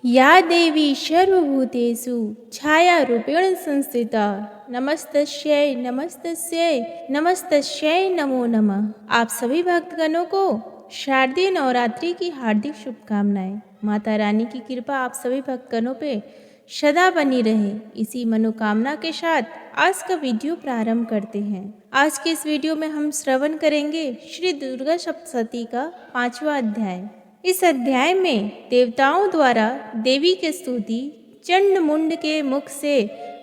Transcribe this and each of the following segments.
या देवी सर्वभूतेषु छायारूपेण संस्थिता नमस्तस्यै नमस्तस्यै नमस्तस्यै नमो नमः। आप सभी भक्तगणों को शारदीय नवरात्रि की हार्दिक शुभकामनाएं। माता रानी की कृपा आप सभी भक्तगणों पे सदा बनी रहे, इसी मनोकामना के साथ आज का वीडियो प्रारंभ करते हैं। आज के इस वीडियो में हम श्रवण करेंगे श्री दुर्गा सप्तशती का 5वां अध्याय। इस अध्याय में देवताओं द्वारा देवी के स्तुति, चंड मुंड के मुख से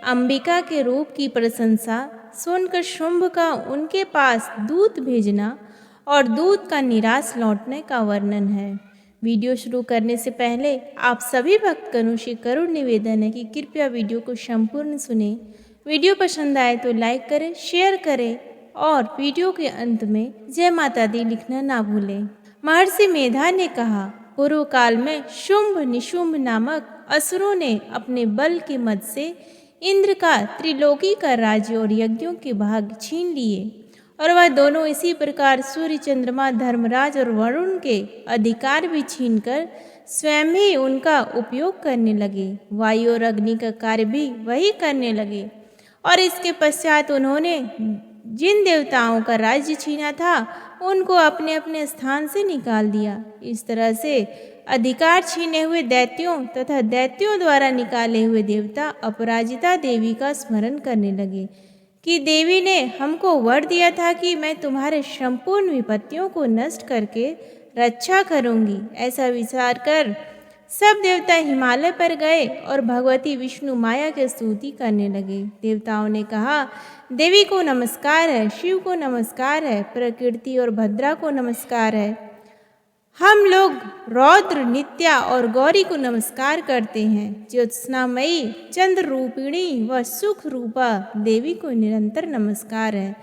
अंबिका के रूप की प्रशंसा सुनकर शुंभ का उनके पास दूत भेजना और दूत का निराश लौटने का वर्णन है। वीडियो शुरू करने से पहले आप सभी भक्तगणों से करुण निवेदन है कि कृपया वीडियो को संपूर्ण सुने। वीडियो पसंद आए तो लाइक करें, शेयर करें और वीडियो के अंत में जय माता दी लिखना ना भूलें। महर्षि मेधा ने कहा, पूर्व काल में शुंभ निशुंभ नामक असुरों ने अपने बल के मद से इंद्र का त्रिलोकी का राज्य और यज्ञों के भाग छीन लिए और वह दोनों इसी प्रकार सूर्य, चंद्रमा, धर्मराज और वरुण के अधिकार भी छीनकर स्वयं ही उनका उपयोग करने लगे। वायु और अग्नि का कार्य भी वही करने लगे और इसके पश्चात उन्होंने जिन देवताओं का राज्य छीना था उनको अपने अपने स्थान से निकाल दिया। इस तरह से अधिकार छीने हुए दैत्यों तथा दैत्यों द्वारा निकाले हुए देवता अपराजिता देवी का स्मरण करने लगे कि देवी ने हमको वर दिया था कि मैं तुम्हारे संपूर्ण विपत्तियों को नष्ट करके रक्षा करूंगी। ऐसा विचार कर सब देवता हिमालय पर गए और भगवती विष्णु माया की स्तुति करने लगे। देवताओं ने कहा, देवी को नमस्कार है, शिव को नमस्कार है, प्रकृति और भद्रा को नमस्कार है। हम लोग रौद्र, नित्या और गौरी को नमस्कार करते हैं। ज्योत्सनामयी, चंद्र रूपिणी व सुख रूपा देवी को निरंतर नमस्कार है।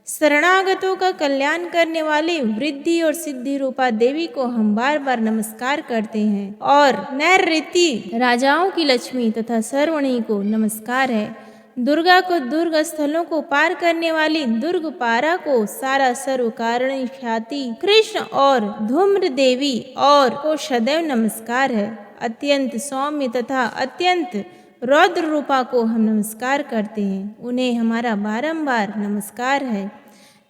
शरणागतों का कल्याण करने वाली वृद्धि और सिद्धि रूपा देवी को हम बार बार नमस्कार करते हैं। और नैऋति राजाओं की लक्ष्मी तथा सर्वणी को नमस्कार है। दुर्गा को दुर्ग स्थलों को पार करने वाली दुर्ग पारा को सारा सर्व कारणि ख्याति कृष्ण और धूम्र देवी और को सदैव नमस्कार है। अत्यंत सौम्य तथा अत्यंत रौद्र रूपा को हम नमस्कार करते हैं, उन्हें हमारा बारंबार नमस्कार है।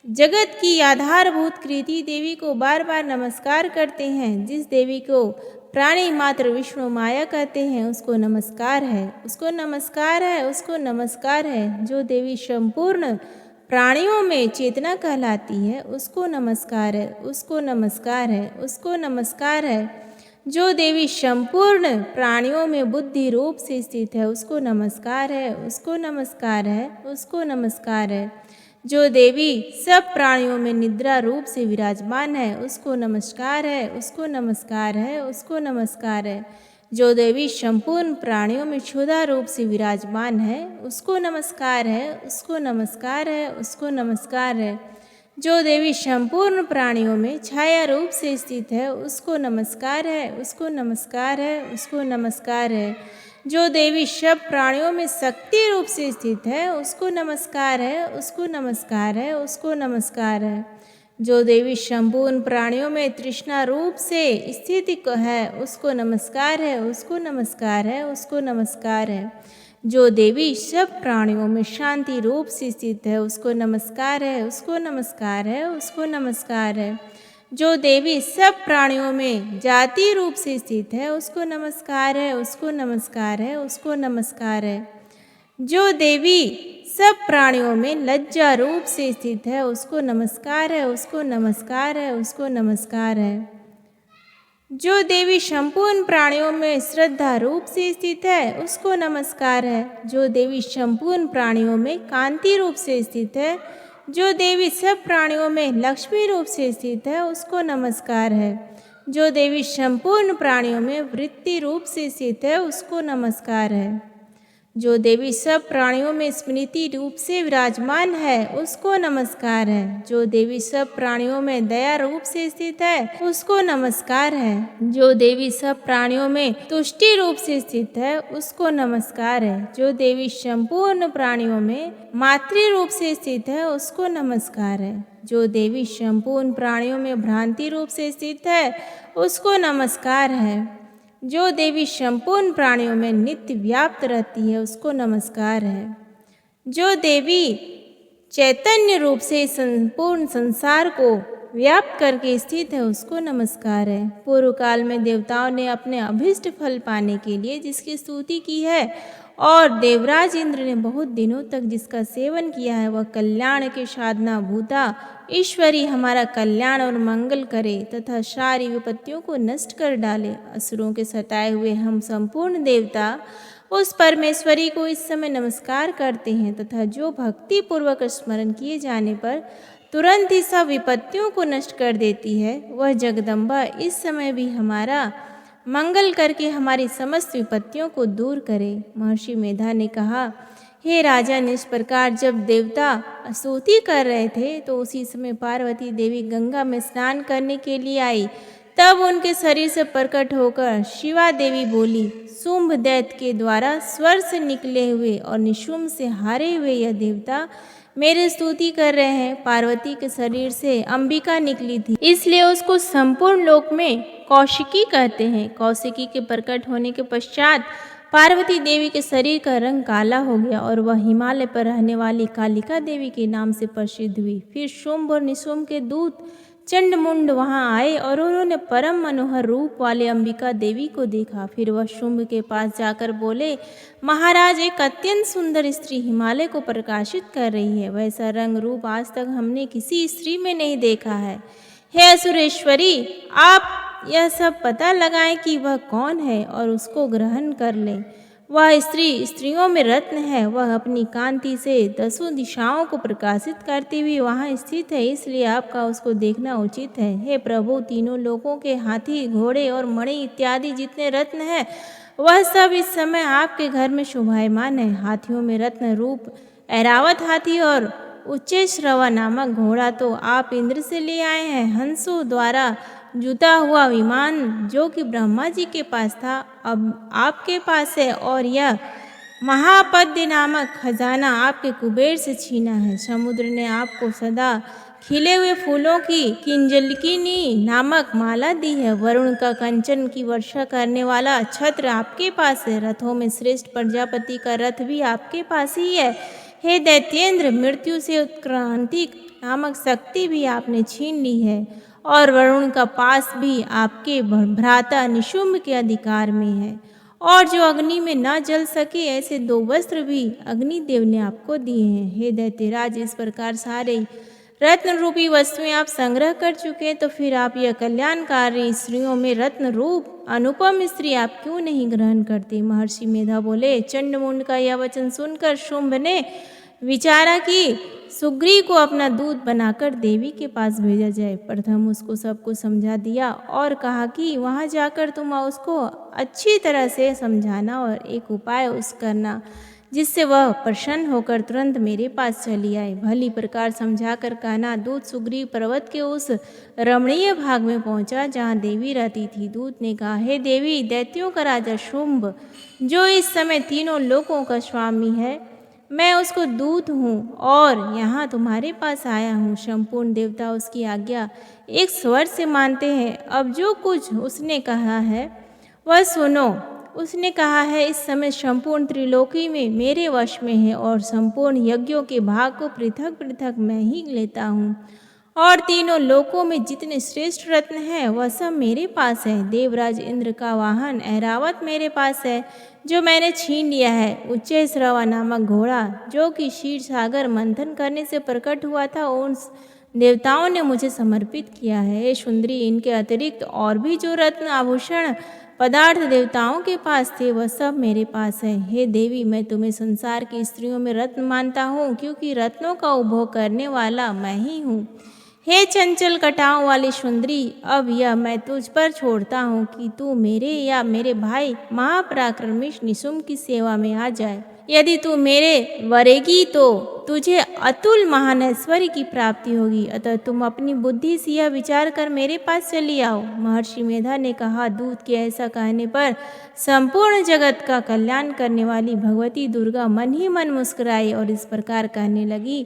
जगत की आधारभूत कृति देवी को बार बार नमस्कार करते हैं। जिस देवी को प्राणी मात्र विष्णु माया कहते हैं उसको नमस्कार है, उसको नमस्कार है, उसको नमस्कार है। जो देवी संपूर्ण प्राणियों में चेतना कहलाती है उसको नमस्कार है, उसको नमस्कार है, उसको नमस्कार है। जो देवी संपूर्ण प्राणियों में बुद्धि रूप से स्थित है उसको नमस्कार है, उसको नमस्कार है, उसको नमस्कार है। जो देवी सब प्राणियों में निद्रा रूप से विराजमान है उसको नमस्कार है, उसको नमस्कार है, उसको नमस्कार है। जो देवी संपूर्ण प्राणियों में क्षुधा रूप से विराजमान है उसको नमस्कार है, उसको नमस्कार है, उसको नमस्कार है। जो देवी संपूर्ण प्राणियों में छाया रूप से स्थित है उसको नमस्कार है, उसको नमस्कार है, उसको नमस्कार है। जो देवी सब प्राणियों में शक्ति रूप से स्थित है उसको नमस्कार है, उसको नमस्कार है, उसको नमस्कार है। जो देवी संपूर्ण प्राणियों में तृष्णा रूप से स्थित है उसको नमस्कार है, उसको नमस्कार है, उसको नमस्कार है। जो देवी सब प्राणियों में शांति रूप से स्थित है उसको नमस्कार है, उसको नमस्कार है, उसको नमस्कार है। जो देवी सब प्राणियों में जाति रूप से स्थित है उसको नमस्कार है, उसको नमस्कार है, उसको नमस्कार है। जो देवी सब प्राणियों में लज्जा रूप से स्थित है उसको नमस्कार है, उसको नमस्कार है, उसको नमस्कार है। जो देवी संपूर्ण प्राणियों में श्रद्धा रूप से स्थित है उसको नमस्कार है। जो देवी संपूर्ण प्राणियों में कांति रूप से स्थित है, जो देवी सब प्राणियों में लक्ष्मी रूप से स्थित है उसको नमस्कार है। जो देवी संपूर्ण प्राणियों में वृत्ति रूप से स्थित है उसको नमस्कार है। जो देवी सब प्राणियों में स्मृति रूप से विराजमान है उसको नमस्कार है। जो देवी सब प्राणियों में दया रूप से स्थित है उसको नमस्कार है। जो देवी सब प्राणियों में तुष्टि रूप से स्थित है उसको नमस्कार है। जो देवी संपूर्ण प्राणियों में मातृ रूप से स्थित है उसको नमस्कार है। जो देवी संपूर्ण प्राणियों में भ्रांति रूप से स्थित है उसको नमस्कार है। जो देवी संपूर्ण प्राणियों में नित्य व्याप्त रहती है उसको नमस्कार है। जो देवी चैतन्य रूप से संपूर्ण संसार को व्याप्त करके स्थित है उसको नमस्कार है। पूर्व काल में देवताओं ने अपने अभीष्ट फल पाने के लिए जिसकी स्तुति की है और देवराज इंद्र ने बहुत दिनों तक जिसका सेवन किया है वह कल्याण के साधना भूता ईश्वरी हमारा कल्याण और मंगल करे तथा सारी विपत्तियों को नष्ट कर डाले। असुरों के सताए हुए हम संपूर्ण देवता उस परमेश्वरी को इस समय नमस्कार करते हैं तथा जो भक्ति पूर्वक स्मरण किए जाने पर तुरंत ही सब विपत्तियों को नष्ट कर देती है वह जगदम्बा इस समय भी हमारा मंगल करके हमारी समस्त विपत्तियों को दूर करे। महर्षि मेधा ने कहा, हे राजन, इस प्रकार जब देवता स्तुति कर रहे थे तो उसी समय पार्वती देवी गंगा में स्नान करने के लिए आई। तब उनके शरीर से प्रकट होकर शिवा देवी बोली, शुंभ दैत्य के द्वारा स्वर से निकले हुए और निशुंभ से हारे हुए यह देवता मेरी स्तुति कर रहे हैं। पार्वती के शरीर से अंबिका निकली थी, इसलिए उसको संपूर्ण लोक में कौशिकी कहते हैं। कौशिकी के प्रकट होने के पश्चात पार्वती देवी के शरीर का रंग काला हो गया और वह हिमालय पर रहने वाली कालिका देवी के नाम से प्रसिद्ध हुई। फिर शुंभ और निशुंभ के दूत चंडमुंड वहां आए और उन्होंने परम मनोहर रूप वाले अंबिका देवी को देखा। फिर वह शुंभ के पास जाकर बोले, महाराज, एक अत्यंत सुंदर स्त्री हिमालय को प्रकाशित कर रही है। वैसा रंग रूप आज तक हमने किसी स्त्री में नहीं देखा है। हे असुरेश्वरी, आप यह सब पता लगाएं कि वह कौन है और उसको ग्रहण कर लें। वह स्त्री स्त्रियों में रत्न है। वह अपनी कांति से 10 दिशाओं को प्रकाशित करती हुई वहाँ स्थित है, इसलिए आपका उसको देखना उचित है। हे प्रभु, तीनों लोकों के हाथी, घोड़े और मणि इत्यादि जितने रत्न हैं वह सब इस समय आपके घर में शोभायमान है। हाथियों में रत्न रूप ऐरावत हाथी और उच्चैश्रवा नामक घोड़ा तो आप इंद्र से ले आए हैं। हंसों द्वारा जुता हुआ विमान जो कि ब्रह्मा जी के पास था अब आपके पास है, और यह महापद्य नामक खजाना आपके कुबेर से छीना है। समुद्र ने आपको सदा खिले हुए फूलों की किंजलकिनी नामक माला दी है। वरुण का कंचन की वर्षा करने वाला छत्र आपके पास है। रथों में श्रेष्ठ प्रजापति का रथ भी आपके पास ही है। हे दैत्येंद्र, मृत्यु से उत्क्रांति नामक शक्ति भी आपने छीन ली है और वरुण का पास भी आपके भ्राता निशुंभ के अधिकार में है। और जो अग्नि में न जल सके ऐसे 2 वस्त्र भी अग्निदेव ने आपको दिए हैं। हे दैत्यराज, इस प्रकार सारे रत्न रूपी वस्तुएं आप संग्रह कर चुके हैं, तो फिर आप यह कल्याणकारी स्त्रियों में रत्न रूप अनुपम स्त्री आप क्यों नहीं ग्रहण करते? महर्षि मेधा बोले, चंडमुंड का यह वचन सुनकर शुंभ ने विचारा कि सुग्रीव को अपना दूत बनाकर देवी के पास भेजा जाए। प्रथम उसको सब कुछ समझा दिया और कहा कि वहां जाकर तुम उसको अच्छी तरह से समझाना और एक उपाय उस करना जिससे वह प्रसन्न होकर तुरंत मेरे पास चली आए। भली प्रकार समझाकर कहना। दूत सुग्रीव पर्वत के उस रमणीय भाग में पहुंचा जहां देवी रहती थी। दूत ने कहा, हे देवी, दैत्यों का राजा शुंभ जो इस समय तीनों लोकों का स्वामी है, मैं उसको दूत हूँ और यहाँ तुम्हारे पास आया हूँ। संपूर्ण देवता उसकी आज्ञा एक स्वर से मानते हैं। अब जो कुछ उसने कहा है वह सुनो। उसने कहा है, इस समय संपूर्ण त्रिलोकी में मेरे वश में है और संपूर्ण यज्ञों के भाग को पृथक पृथक मैं ही लेता हूँ और तीनों लोकों में जितने श्रेष्ठ रत्न हैं वह सब मेरे पास है। देवराज इंद्र का वाहन ऐरावत मेरे पास है जो मैंने छीन लिया है। उच्चैश्रवा नामक घोड़ा जो कि क्षीर सागर मंथन करने से प्रकट हुआ था उन देवताओं ने मुझे समर्पित किया है। हे सुंदरी, इनके अतिरिक्त और भी जो रत्न आभूषण पदार्थ देवताओं के पास थे वह सब मेरे पास है। हे देवी, मैं तुम्हें संसार की स्त्रियों में रत्न मानता हूँ क्योंकि रत्नों का उपभोग करने वाला मैं ही हूँ। हे चंचल कटाओं वाली सुंदरी, अब यह मैं तुझ पर छोड़ता हूँ कि तू मेरे या मेरे भाई महापराक्रमी निशुंभ की सेवा में आ जाए। यदि तू मेरे वरेगी तो तुझे अतुल महान ऐश्वर्य की प्राप्ति होगी। अतः तुम अपनी बुद्धि से यह विचार कर मेरे पास चली आओ। महर्षि मेधा ने कहा, दूत के ऐसा कहने पर संपूर्ण जगत का कल्याण करने वाली भगवती दुर्गा मन ही मन मुस्कुराई और इस प्रकार कहने लगी,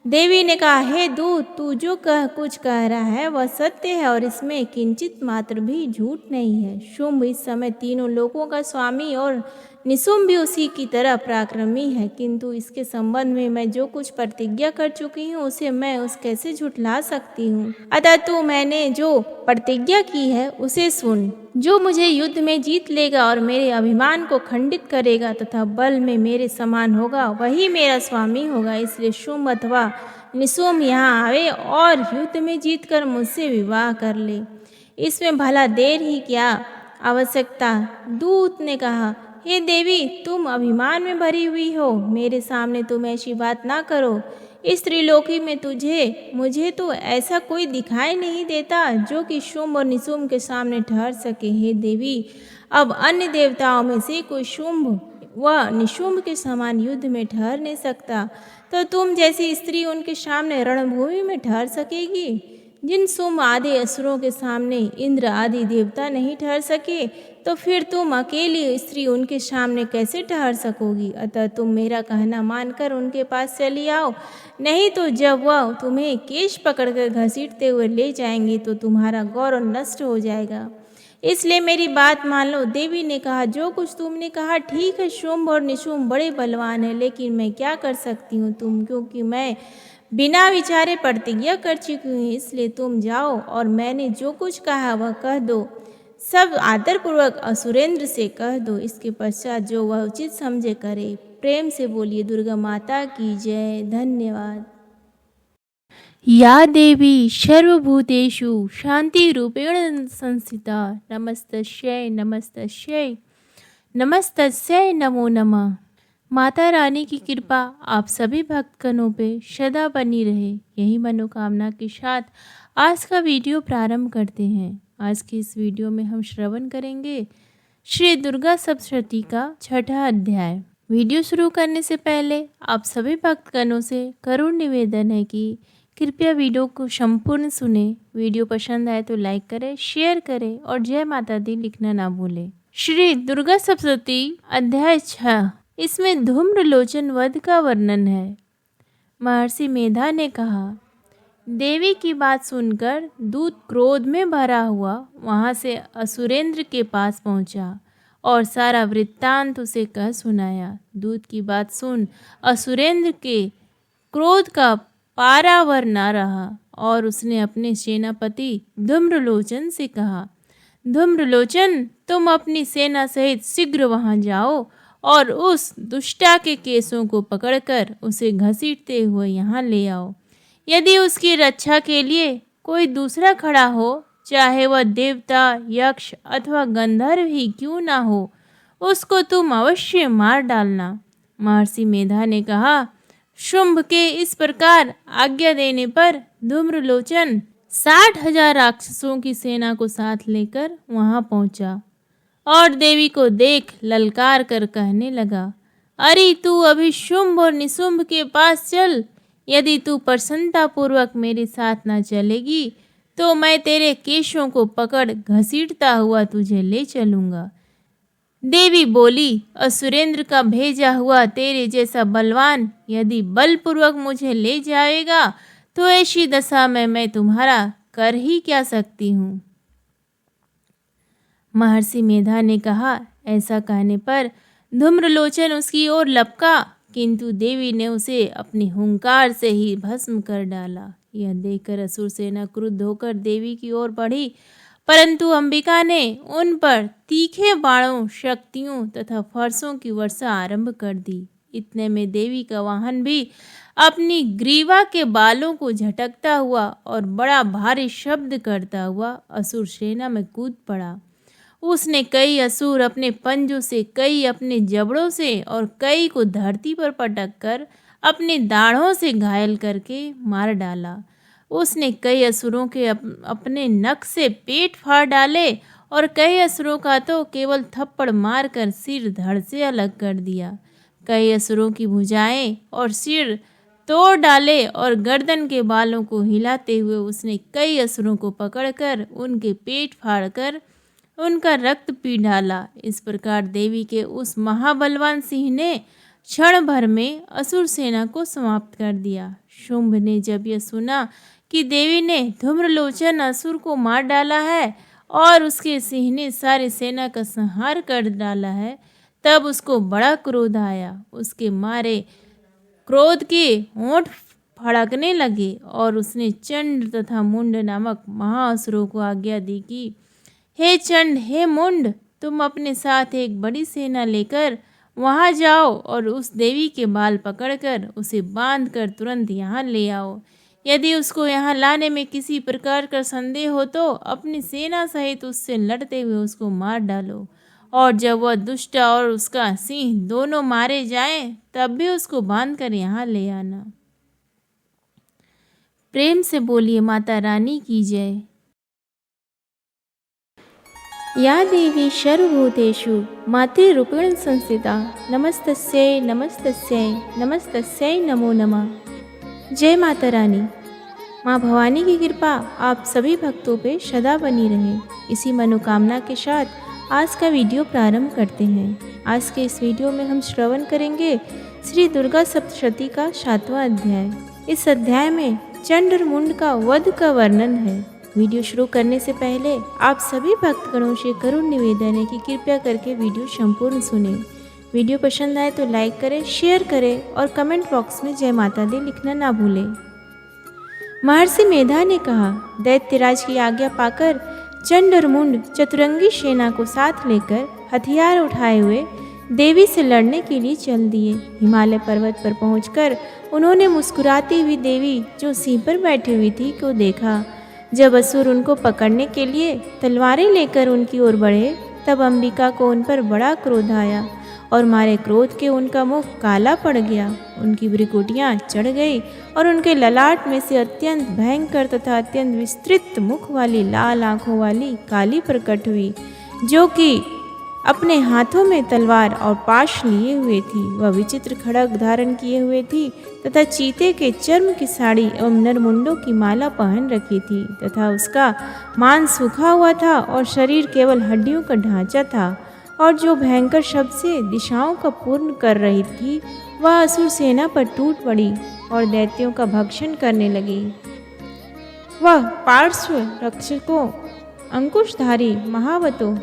देवी ने कहा, हे दूत, तू जो कुछ कह रहा है वह सत्य है और इसमें किंचित मात्र भी झूठ नहीं है। शुंभ इस समय तीनों लोकों का स्वामी और निशुंभ भी उसी की तरह पराक्रमी है, किंतु इसके संबंध में मैं जो कुछ प्रतिज्ञा कर चुकी हूँ उसे मैं कैसे झुठला सकती हूँ। अतः तू मैंने जो प्रतिज्ञा की है उसे सुन। जो मुझे युद्ध में जीत लेगा और मेरे अभिमान को खंडित करेगा तथा बल में मेरे समान होगा वही मेरा स्वामी होगा। इसलिए शुंभ अथवा निशुंभ यहाँ आवे और युद्ध में जीतकर मुझसे विवाह कर ले। इसमें भला देर ही क्या आवश्यकता। दूत ने कहा, हे देवी, तुम अभिमान में भरी हुई हो, मेरे सामने तुम ऐसी बात ना करो। इस त्रिलोकी में मुझे तो ऐसा कोई दिखाई नहीं देता जो कि शुंभ और निशुंभ के सामने ठहर सके। हे देवी, अब अन्य देवताओं में से कोई शुंभ व निशुंभ के समान युद्ध में ठहर नहीं सकता, तो तुम जैसी स्त्री उनके सामने रणभूमि में ठहर सकेगी। जिन शुंभ आदि असुरों के सामने इंद्र आदि देवता नहीं ठहर सके, तो फिर तुम अकेली स्त्री उनके सामने कैसे ठहर सकोगी। अतः तुम मेरा कहना मानकर उनके पास चली आओ, नहीं तो जब वह तुम्हें केश पकड़कर घसीटते हुए ले जाएंगे तो तुम्हारा गौरव नष्ट हो जाएगा। इसलिए मेरी बात मान लो। देवी ने कहा, जो कुछ तुमने कहा ठीक है। शुंभ और निशुंभ बड़े बलवान हैं, लेकिन मैं क्या कर सकती हूँ क्योंकि मैं बिना विचारे प्रतिज्ञा कर चुकी हूँ। इसलिए तुम जाओ और मैंने जो कुछ कहा वह कह दो। सब आदरपूर्वक असुरेंद्र से कह दो। इसके पश्चात जो वह उचित समझे करे। प्रेम से बोलिए दुर्गा माता की जय। धन्यवाद। या देवी सर्वभूतेषु शांति रूपेण संस्थिता नमस्तस्यै नमस्तस्यै नमस्तस्यै नमो नमः। माता रानी की कृपा आप सभी भक्तगणों पे सदा बनी रहे, यही मनोकामना के साथ आज का वीडियो प्रारंभ करते हैं। आज की इस वीडियो में हम श्रवण करेंगे श्री दुर्गा सप्तशती का 6वां अध्याय। वीडियो शुरू करने से पहले आप सभी भक्तगणों से करुण निवेदन है कि कृपया वीडियो को संपूर्ण सुने। वीडियो पसंद आए तो लाइक करें, शेयर करें और जय माता दी लिखना ना भूलें। श्री दुर्गा सप्तशती अध्याय 6, इसमें धूम्रलोचन वध का वर्णन है। महर्षि मेधा ने कहा, देवी की बात सुनकर दूत क्रोध में भरा हुआ वहां से असुरेंद्र के पास पहुंचा और सारा वृत्तांत उसे कह सुनाया। दूत की बात सुन असुरेंद्र के क्रोध का पारावर न रहा और उसने अपने सेनापति धूम्रलोचन से कहा, धूम्रलोचन, तुम अपनी सेना सहित शीघ्र वहां जाओ और उस दुष्टा के केसों को पकड़कर उसे घसीटते हुए यहाँ ले आओ। यदि उसकी रक्षा के लिए कोई दूसरा खड़ा हो, चाहे वह देवता, यक्ष अथवा गंधर्व ही क्यों ना हो, उसको तुम अवश्य मार डालना। महर्षि मेधा ने कहा, शुंभ के इस प्रकार आज्ञा देने पर धूम्रलोचन 60,000 राक्षसों की सेना को साथ लेकर वहां पहुंचा और देवी को देख ललकार कर कहने लगा, अरे तू अभी शुंभ और निशुंभ के पास चल। यदि तू प्रसन्नतापूर्वक मेरे साथ न चलेगी तो मैं तेरे केशों को पकड़ घसीटता हुआ तुझे ले चलूंगा। देवी बोली, असुरेंद्र का भेजा हुआ तेरे जैसा बलवान यदि बलपूर्वक मुझे ले जाएगा तो ऐसी दशा में मैं तुम्हारा कर ही क्या सकती हूँ। महर्षि मेधा ने कहा, ऐसा कहने पर धूम्रलोचन उसकी ओर लपका, किंतु देवी ने उसे अपनी हुंकार से ही भस्म कर डाला। यह देखकर असुर सेना क्रुद्ध होकर देवी की ओर बढ़ी, परंतु अंबिका ने उन पर तीखे बाणों, शक्तियों तथा फरसों की वर्षा आरंभ कर दी। इतने में देवी का वाहन भी अपनी ग्रीवा के बालों को झटकता हुआ और बड़ा भारी शब्द करता हुआ असुर सेना में कूद पड़ा। उसने कई असुर अपने पंजों से, कई अपने जबड़ों से और कई को धरती पर पटक कर अपने दाढ़ों से घायल करके मार डाला। उसने कई असुरों के अपने नख से पेट फाड़ डाले और कई असुरों का तो केवल थप्पड़ मारकर सिर धड़ से अलग कर दिया। कई असुरों की भुजाएं और सिर तोड़ डाले और गर्दन के बालों को हिलाते हुए उसने कई असुरों को पकड़कर उनके पेट फाड़कर उनका रक्त पी डाला। इस प्रकार देवी के उस महाबलवान सिंह ने क्षण भर में असुर सेना को समाप्त कर दिया। शुंभ ने जब यह सुना कि देवी ने धूम्रलोचन असुर को मार डाला है और उसके सिंह ने सारी सेना का संहार कर डाला है, तब उसको बड़ा क्रोध आया। उसके मारे क्रोध के होंठ फड़कने लगे और उसने चंड तथा मुंड नामक महाअसुरों को आज्ञा दी कि हे चंड, हे मुंड, तुम अपने साथ एक बड़ी सेना लेकर वहां जाओ और उस देवी के बाल पकड़कर उसे बांधकर तुरंत यहाँ ले आओ। यदि उसको यहाँ लाने में किसी प्रकार का संदेह हो तो अपनी सेना सहित उससे लड़ते हुए उसको मार डालो, और जब वह दुष्ट और उसका सिंह दोनों मारे जाएं, तब भी उसको बांधकर यहाँ ले आना। प्रेम से बोलिए माता रानी की जय। या देवी सर्वभूतेषु मातृरूपेण संस्थिता नमस्तस्यै नमस्तस्यै नमस्तस्यै नमो नमः। जय माता रानी। माँ भवानी की कृपा आप सभी भक्तों पे सदा बनी रहे। इसी मनोकामना के साथ आज का वीडियो प्रारंभ करते हैं। आज के इस वीडियो में हम श्रवण करेंगे श्री दुर्गा सप्तशती का 7वां अध्याय। इस अध्याय में चंड और मुंड का वध का वर्णन है। वीडियो शुरू करने से पहले आप सभी भक्तगणों से करुण निवेदन है कि कृपया करके वीडियो संपूर्ण सुने। वीडियो पसंद आए तो लाइक करें, शेयर करें और कमेंट बॉक्स में जय माता दी लिखना ना भूलें। महर्षि मेधा ने कहा, दैत्यराज की आज्ञा पाकर चंड और मुंड चतुरंगी सेना को साथ लेकर हथियार उठाए हुए देवी से लड़ने के लिए चल दिए। हिमालय पर्वत पर पहुंचकर उन्होंने मुस्कुराती हुई देवी जो सिंह पर बैठी हुई थी को देखा। जब असुर उनको पकड़ने के लिए तलवारें लेकर उनकी ओर बढ़े, तब अंबिका को उन पर बड़ा क्रोध आया और मारे क्रोध के उनका मुख काला पड़ गया। उनकी भ्रुकुटियाँ चढ़ गई और उनके ललाट में से अत्यंत भयंकर तथा अत्यंत विस्तृत मुख वाली लाल आंखों वाली काली प्रकट हुई, जो कि अपने हाथों में तलवार और पाश लिए हुए थी। वह विचित्र खड्ग धारण किए हुए थी तथा चीते के चर्म की साड़ी एवं नरमुंडों की माला पहन रखी थी तथा उसका मांस सूखा हुआ था और शरीर केवल हड्डियों का ढांचा था, और जो भयंकर शब्द से दिशाओं का पूर्ण कर रही थी, वह असुर सेना पर टूट पड़ी और दैत्यों का भक्षण करने लगी। वह पार्श्व रक्षकों, अंकुशधारी महावतों,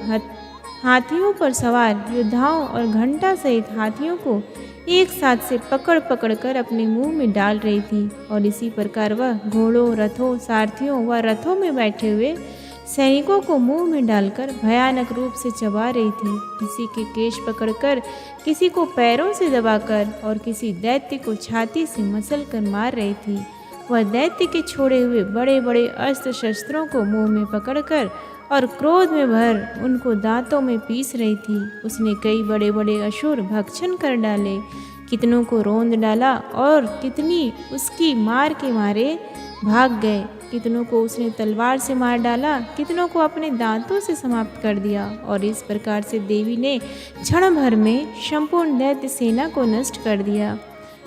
हाथियों पर सवार योद्धाओं और घंटा सहित हाथियों को एक साथ से पकड़ पकड़ कर अपने मुंह में डाल रही थी, और इसी प्रकार वह घोड़ों, रथों, सारथियों व रथों में बैठे हुए सैनिकों को मुंह में डालकर भयानक रूप से चबा रही थी। किसी के केश पकड़कर, किसी को पैरों से दबाकर और किसी दैत्य को छाती से मसल कर मार रही थी। वह दैत्य के छोड़े हुए बड़े बड़े अस्त्र शस्त्रों को मुंह में पकड़कर और क्रोध में भर उनको दांतों में पीस रही थी। उसने कई बड़े बड़े असुर भक्षण कर डाले, कितनों को रोंद डाला और कितनी उसकी मार के मारे भाग गए। कितनों को उसने तलवार से मार डाला, कितनों को अपने दांतों से समाप्त कर दिया। और इस प्रकार से देवी ने क्षण भर में संपूर्ण दैत्य सेना को नष्ट कर दिया।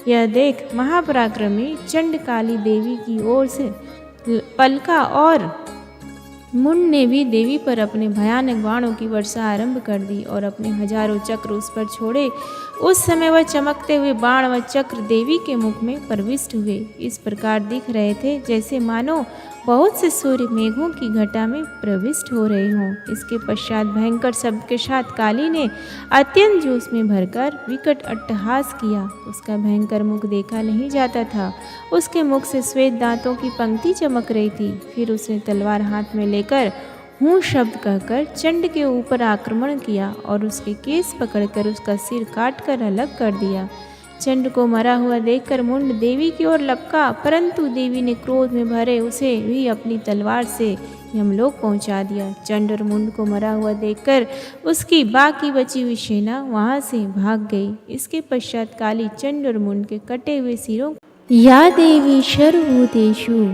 यह देख महापराक्रमी चंडकाली देवी की ओर से पलका और मुंड ने भी देवी पर अपने भयानक बाणों की वर्षा आरंभ कर दी और अपने हजारों चक्र उस पर छोड़े। उस समय वह चमकते हुए बाण व चक्र देवी के मुख में प्रविष्ट हुए। इस प्रकार दिख रहे थे जैसे मानो बहुत से सूर्य मेघों की घटा में प्रविष्ट हो रहे हों। इसके पश्चात भयंकर शब्द के साथ काली ने अत्यंत जोश में भरकर विकट अट्टहास किया। उसका भयंकर मुख देखा नहीं जाता था। उसके मुख से श्वेत दांतों की पंक्ति चमक रही थी। फिर उसने तलवार हाथ में लेकर हूँ शब्द कहकर चंड के ऊपर आक्रमण किया और उसके केस पकड़कर उसका सिर काटकर अलग कर दिया। चंड को मरा हुआ देखकर मुंड देवी की ओर लपका, परंतु देवी ने क्रोध में भरे उसे भी अपनी तलवार से यमलोक पहुंचा दिया। चंड और मुंड को मरा हुआ देखकर उसकी बाकी बची हुई सेना वहां से भाग गई। इसके पश्चात काली चंड और मुंड के कटे हुए सिरों या देवी सर्वभूतेषु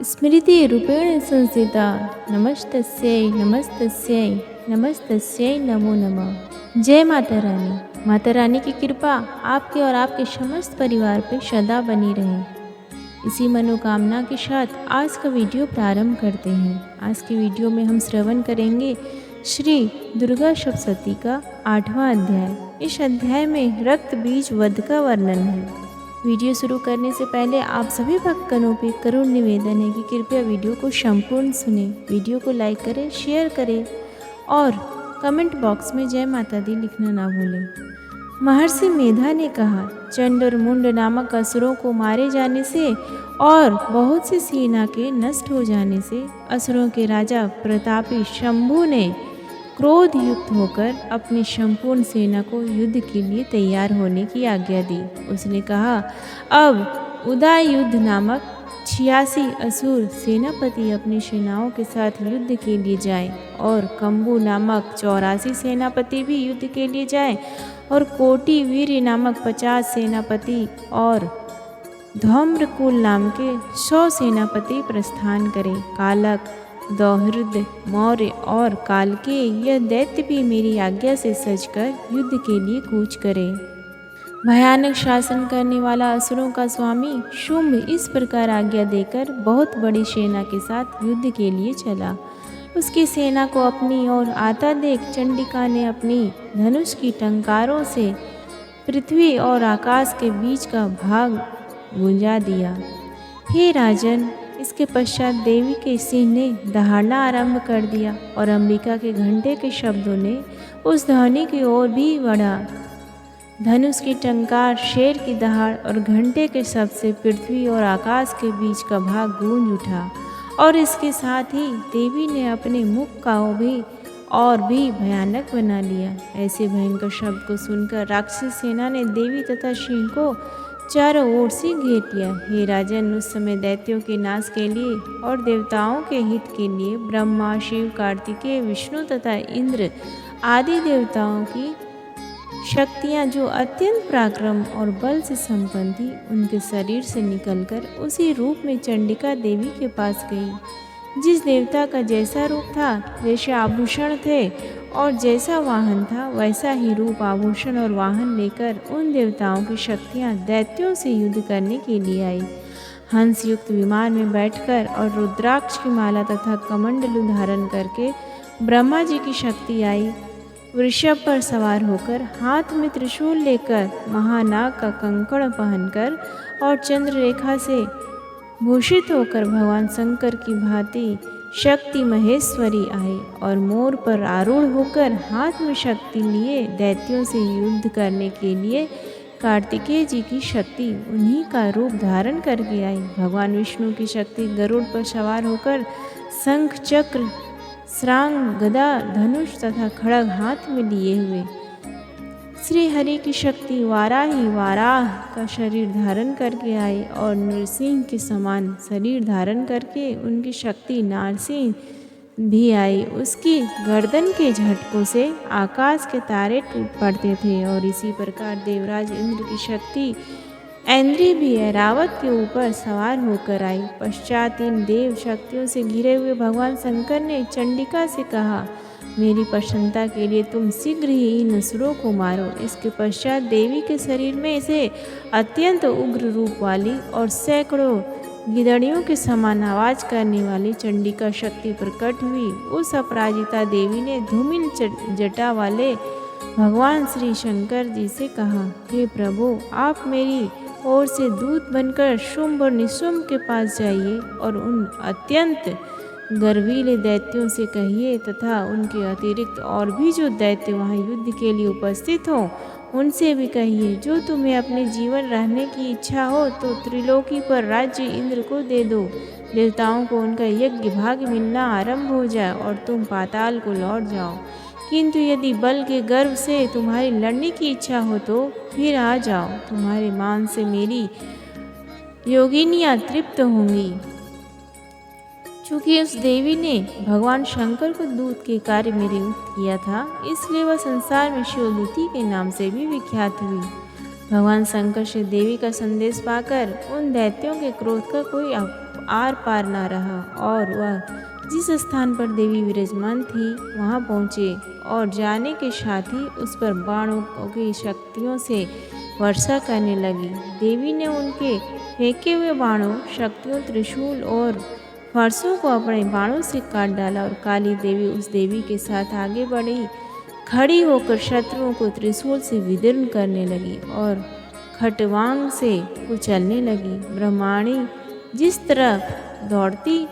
स्मृति रूपेण संस्थिता नमस्तस्यै नमस्तस्यै नमस्तस्यै नमो नमः। जय माता रानी। माता रानी की कृपा आपके और आपके समस्त परिवार पे सदा बनी रहे। इसी मनोकामना के साथ आज का वीडियो प्रारंभ करते हैं। आज के वीडियो में हम श्रवण करेंगे श्री दुर्गा सप्तशती का 8वां अध्याय। इस अध्याय में रक्त बीज वध का वर्णन है। वीडियो शुरू करने से पहले आप सभी भक्तगणों पे करुण निवेदन है कि कृपया वीडियो को संपूर्ण सुने, वीडियो को लाइक करें, शेयर करें और कमेंट बॉक्स में जय माता दी लिखना ना भूलें। महर्षि मेधा ने कहा, चंड और मुंड नामक असुरों को मारे जाने से और बहुत सी सेना के नष्ट हो जाने से असुरों के राजा प्रतापी शंभु ने क्रोध युक्त होकर अपनी संपूर्ण सेना को युद्ध के लिए तैयार होने की आज्ञा दी। उसने कहा, अब उदय युद्ध नामक 86 असुर सेनापति अपनी सेनाओं के साथ युद्ध के लिए जाएं और कंबु नामक 84 सेनापति भी युद्ध के लिए जाएं और कोटि वीर नामक 50 सेनापति और धौम्रकुल नाम के 100 सेनापति प्रस्थान करें। कालक, दौहृद, मौर्य और कालके यह दैत्य भी मेरी आज्ञा से सजकर युद्ध के लिए कूच करें। भयानक शासन करने वाला असुरों का स्वामी शुंभ इस प्रकार आज्ञा देकर बहुत बड़ी सेना के साथ युद्ध के लिए चला। उसकी सेना को अपनी ओर आता देख चंडिका ने अपनी धनुष की टंकारों से पृथ्वी और आकाश के बीच का भाग गुंजा दिया। हे राजन, इसके पश्चात देवी के सिंह ने दहाड़ना आरंभ कर दिया और अंबिका के घंटे के शब्दों ने उस ध्वनि की ओर भी बढ़ा। धनुष की टंकार, शेर की दहाड़ और घंटे के शब्द से पृथ्वी और आकाश के बीच का भाग गूंज उठा और इसके साथ ही देवी ने अपने मुख का भी और भी भयानक बना लिया। ऐसे भयंकर शब्द को सुनकर राक्षसी सेना ने देवी तथा सिंह को चारों ओर से घेर लिया। हे राजन, उस समय दैत्यों के नाश के लिए और देवताओं के हित के लिए ब्रह्मा, शिव, कार्तिकेय, विष्णु तथा इंद्र आदि देवताओं की शक्तियाँ जो अत्यंत पराक्रम और बल से संपन्न थी, उनके शरीर से निकलकर उसी रूप में चंडिका देवी के पास गई। जिस देवता का जैसा रूप था, जैसे आभूषण थे और जैसा वाहन था, वैसा ही रूप, आभूषण और वाहन लेकर उन देवताओं की शक्तियाँ दैत्यों से युद्ध करने के लिए आई। हंस युक्त विमान में बैठकर और रुद्राक्ष की माला तथा कमंडलू धारण करके ब्रह्मा जी की शक्ति आई। वृषभ पर सवार होकर, हाथ में त्रिशूल लेकर, महानाग का कंकण पहनकर और चंद्र रेखा से भूषित होकर भगवान शंकर की भांति शक्ति महेश्वरी आए और मोर पर आरूढ़ होकर हाथ में शक्ति लिए दैत्यों से युद्ध करने के लिए कार्तिकेय जी की शक्ति उन्हीं का रूप धारण करके आई। भगवान विष्णु की शक्ति गरुड़ पर सवार होकर शंख, चक्र, श्रांग, गदा, धनुष तथा खड़ग हाथ में लिए हुए। श्री हरि की शक्ति वाराही वाराह का शरीर धारण करके आई और नरसिंह के समान शरीर धारण करके उनकी शक्ति नारसिंह भी आई। उसकी गर्दन के झटकों से आकाश के तारे टूट पड़ते थे और इसी प्रकार देवराज इंद्र की शक्ति ऐन्द्री भी ऐरावत के ऊपर सवार होकर आई। पश्चात इन देव शक्तियों से घिरे हुए भगवान शंकर ने चंडिका से कहा, मेरी प्रसन्नता के लिए तुम शीघ्र ही इन असुरों को मारो। इसके पश्चात देवी के शरीर में से अत्यंत उग्र रूप वाली और सैकड़ों गिदड़ियों के समान आवाज करने वाली चंडिका शक्ति प्रकट हुई। उस अपराजिता देवी ने धूमिल जटा वाले भगवान श्री शंकर जी से कहा, हे प्रभु, आप मेरी ओर से दूत बनकर शुंभ और निशुंभ के पास जाइए और उन अत्यंत गर्वीले दैत्यों से कहिए तथा उनके अतिरिक्त और भी जो दैत्य वहाँ युद्ध के लिए उपस्थित हों, उनसे भी कहिए, जो तुम्हें अपने जीवन रहने की इच्छा हो तो त्रिलोकी पर राज्य इंद्र को दे दो। देवताओं को उनका यज्ञ भाग मिलना आरंभ हो जाए और तुम पाताल को लौट जाओ। किंतु यदि बल के गर्व से तुम्हारी लड़ने की इच्छा हो तो फिर आ जाओ, तुम्हारे मान से मेरी योगिनियाँ तृप्त होंगी। चूँकि उस देवी ने भगवान शंकर को दूत के कार्य में नियुक्त किया था, इसलिए वह संसार में शिवदूती के नाम से भी विख्यात हुई। भगवान शंकर से देवी का संदेश पाकर उन दैत्यों के क्रोध का कोई आर पार न रहा और वह जिस स्थान पर देवी विराजमान थी वहां पहुँचे और जाने के साथ ही उस पर बाणों की शक्तियों से वर्षा करने लगी। देवी ने उनके फेंके हुए बाणों, शक्तियों, त्रिशूल और फरसों को अपने बाणों से काट डाला और काली देवी उस देवी के साथ आगे बढ़ी। खड़ी होकर शत्रुओं को त्रिशूल से विदीर्ण करने लगी और खटवांग से कुचलने लगी। ब्रह्माणी जिस तरफ दौड़ती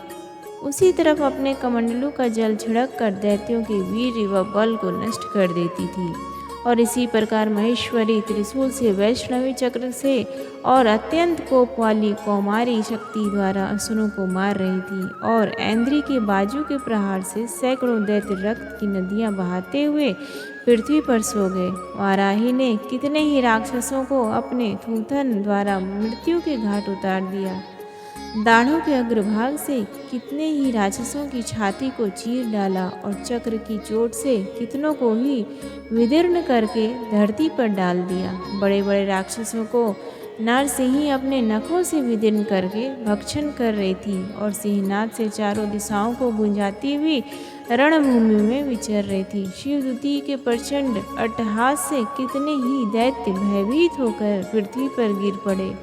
उसी तरफ अपने कमंडलों का जल छिड़क कर दैत्यों के वीर व बल को नष्ट कर देती थी। और इसी प्रकार महेश्वरी त्रिशूल से, वैष्णवी चक्र से और अत्यंत कोप वाली कौमारी शक्ति द्वारा असुरों को मार रही थी। और ऐन्द्री के बाजू के प्रहार से सैकड़ों दैत्य रक्त की नदियां बहाते हुए पृथ्वी पर सो गए। वाराही ने कितने ही राक्षसों को अपने थूथन द्वारा मृत्यु के घाट उतार दिया। दाढ़ों के अग्रभाग से कितने ही राक्षसों की छाती को चीर डाला और चक्र की चोट से कितनों को ही विदीर्ण करके धरती पर डाल दिया। बड़े बड़े राक्षसों को नरसिंही अपने नखों से विदीर्ण करके भक्षण कर रही थी और सिंहनाद से चारों दिशाओं को गुंजाती हुई रणभूमि में विचर रही थी। शिवदूती के प्रचंड अट्टहास से कितने ही दैत्य भयभीत होकर पृथ्वी पर गिर पड़े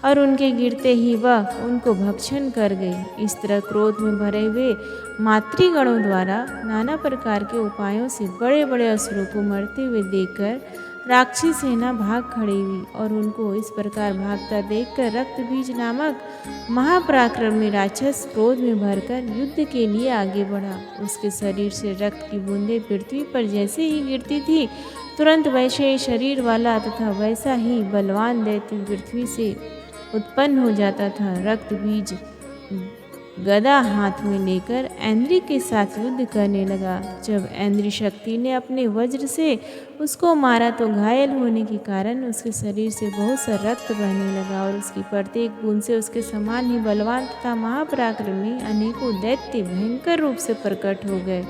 और उनके गिरते ही वह उनको भक्षण कर गई। इस तरह क्रोध में भरे हुए मातृगणों द्वारा नाना प्रकार के उपायों से बड़े बड़े असुरों को मरते हुए देखकर राक्षसी सेना भाग खड़ी हुई और उनको इस प्रकार भागता देखकर रक्तबीज नामक महापराक्रमी राक्षस क्रोध में भरकर युद्ध के लिए आगे बढ़ा। उसके शरीर से रक्त की बूंदें पृथ्वी पर जैसे ही गिरती थी, तुरंत वैसे ही शरीर वाला तथा वैसा ही बलवान दैत्य पृथ्वी से उत्पन्न हो जाता था। रक्तबीज गदा हाथ में लेकर ऐन्द्री के साथ युद्ध करने लगा। जब ऐन्द्री शक्ति ने अपने वज्र से उसको मारा तो घायल होने के कारण उसके शरीर से बहुत सा रक्त बहने लगा और उसकी प्रत्येक बूंद से उसके समान ही बलवान तथा महापराक्रमी अनेकों दैत्य भयंकर रूप से प्रकट हो गए।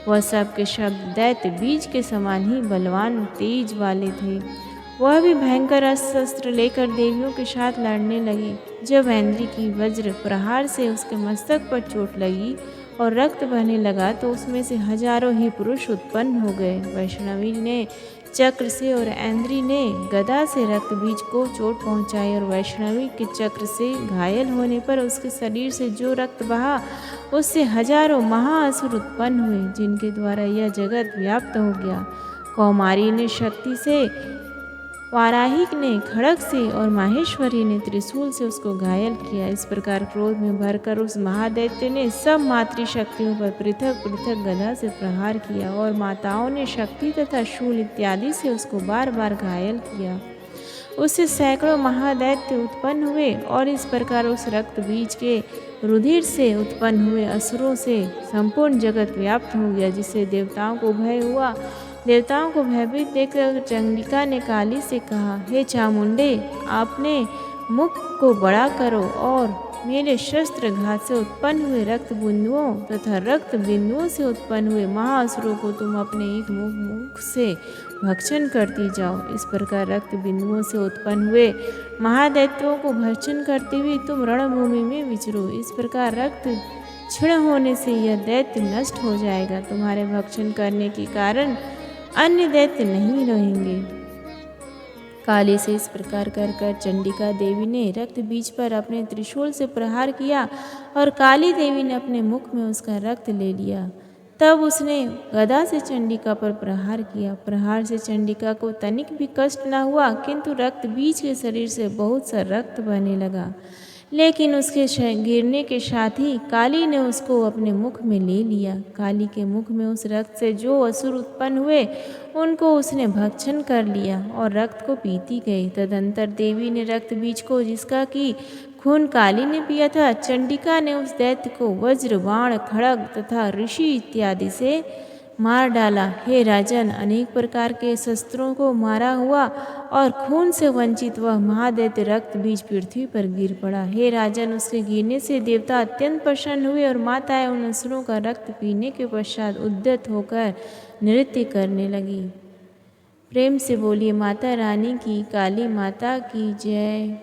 वह सब के शब्द दैत्य बीज के समान ही बलवान तेज वाले थे। वह भी भयंकर अस्त्र शस्त्र लेकर देवियों के साथ लड़ने लगी। जब ऐन्द्री की वज्र प्रहार से उसके मस्तक पर चोट लगी और रक्त बहने लगा तो उसमें से हजारों ही पुरुष उत्पन्न हो गए। वैष्णवी ने चक्र से और ऐन्द्री ने गदा से रक्तबीज को चोट पहुंचाई और वैष्णवी के चक्र से घायल होने पर उसके शरीर से जो रक्त बहा उससे हजारों महाअसुर उत्पन्न हुए, जिनके द्वारा यह जगत व्याप्त हो गया। कौमारी ने शक्ति से, वाराही ने खड़ग से और माहेश्वरी ने त्रिशूल से उसको घायल किया। इस प्रकार क्रोध में भरकर उस महादैत्य ने सब मातृशक्तियों पर पृथक पृथक गदा से प्रहार किया और माताओं ने शक्ति तथा शूल इत्यादि से उसको बार बार घायल किया। उससे सैकड़ों महादैत्य उत्पन्न हुए और इस प्रकार उस रक्त बीज के रुधिर से उत्पन्न हुए असुरों से संपूर्ण जगत व्याप्त हो गया, जिससे देवताओं को भय हुआ। देवताओं को भयभीत देखकर चंडिका ने काली से कहा, हे चामुंडे, आपने मुख को बड़ा करो और मेरे शस्त्र घात से उत्पन्न हुए रक्त बिंदुओं तथा रक्त बिंदुओं से उत्पन्न हुए महाअसुरों को तुम अपने एक मुख से भक्षण करती जाओ। इस प्रकार रक्त बिंदुओं से उत्पन्न हुए महादैत्यों को भक्षण करते हुए तुम रणभूमि में विचरो। इस प्रकार रक्त क्षीण होने से यह दैत्य नष्ट हो जाएगा। तुम्हारे भक्षण करने के कारण अन्य दैत्य नहीं रहेंगे। काली से इस प्रकार कर चंडिका देवी ने रक्त बीज पर अपने त्रिशूल से प्रहार किया और काली देवी ने अपने मुख में उसका रक्त ले लिया। तब उसने गदा से चंडिका पर प्रहार किया। प्रहार से चंडिका को तनिक भी कष्ट न हुआ, किंतु रक्त बीज के शरीर से बहुत सा रक्त बहने लगा। लेकिन उसके गिरने के साथ ही काली ने उसको अपने मुख में ले लिया। काली के मुख में उस रक्त से जो असुर उत्पन्न हुए उनको उसने भक्षण कर लिया और रक्त को पीती गई। तदंतर देवी ने रक्त बीज को, जिसका कि खून काली ने पिया था, चंडिका ने उस दैत्य को वज्र, बाण, खड़ग तथा ऋषि इत्यादि से मार डाला। हे राजन, अनेक प्रकार के शस्त्रों को मारा हुआ और खून से वंचित वह महादैत्य रक्त बीज पृथ्वी पर गिर पड़ा। हे राजन, उसके गिरने से देवता अत्यंत प्रसन्न हुए और माताएं उन असुरों का रक्त पीने के पश्चात उद्यत होकर नृत्य करने लगी। प्रेम से बोलिए माता रानी की, काली माता की जय।